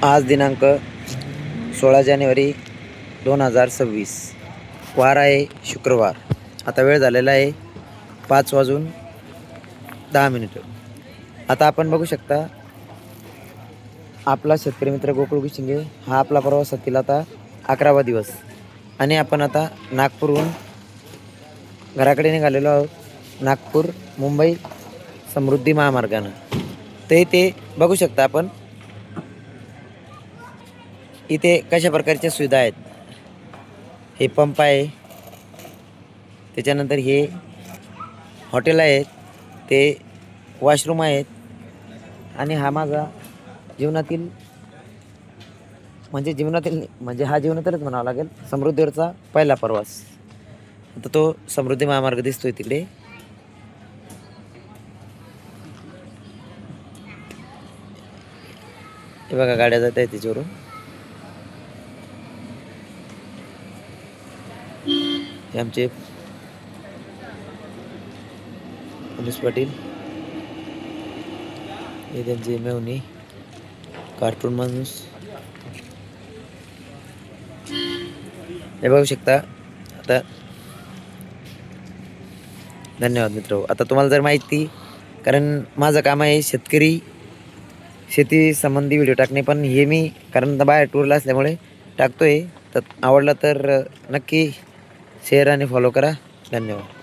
आज दिनांक 16 जानेवारी 2026, वार आहे शुक्रवार. आता वेळ झालेला आहे 5:10. आता आपण बघू शकता आपला शेतकरी मित्र गोकुळ शिंगे हा आपला प्रवासातील आता 11वा दिवस आणि आपण आता नागपूरहून घराकडे निघालेलो आहोत. नागपूर मुंबई समृद्धी महामार्गानं. ते बघू शकता आपण इथे कशा प्रकारच्या सुविधा आहेत. हे पंप आहे, त्याच्यानंतर हे हॉटेल आहेत, ते वॉशरूम आहेत आणि हा माझा जीवनातील म्हणजे हा जीवनातीलच म्हणावा लागेल समृद्धीवरचा पहिला प्रवास. आता तो समृद्धी महामार्ग दिसतोय तिकडे. हे बघा गाड्या जात आहेत त्याच्यावरून. हे आमचे पोलीस पाटील, हे त्यांचे मेवणी कार्टून माणूस. हे बघू शकता. आता धन्यवाद मित्र. आता तुम्हाला जर माहिती, कारण माझं काम आहे शेती संबंधी व्हिडिओ टाकणे, पण हे मी कारण बाहेर टूरला असल्यामुळे टाकतोय. तर आवडला तर नक्की शेअर आणि फॉलो करा. धन्यवाद.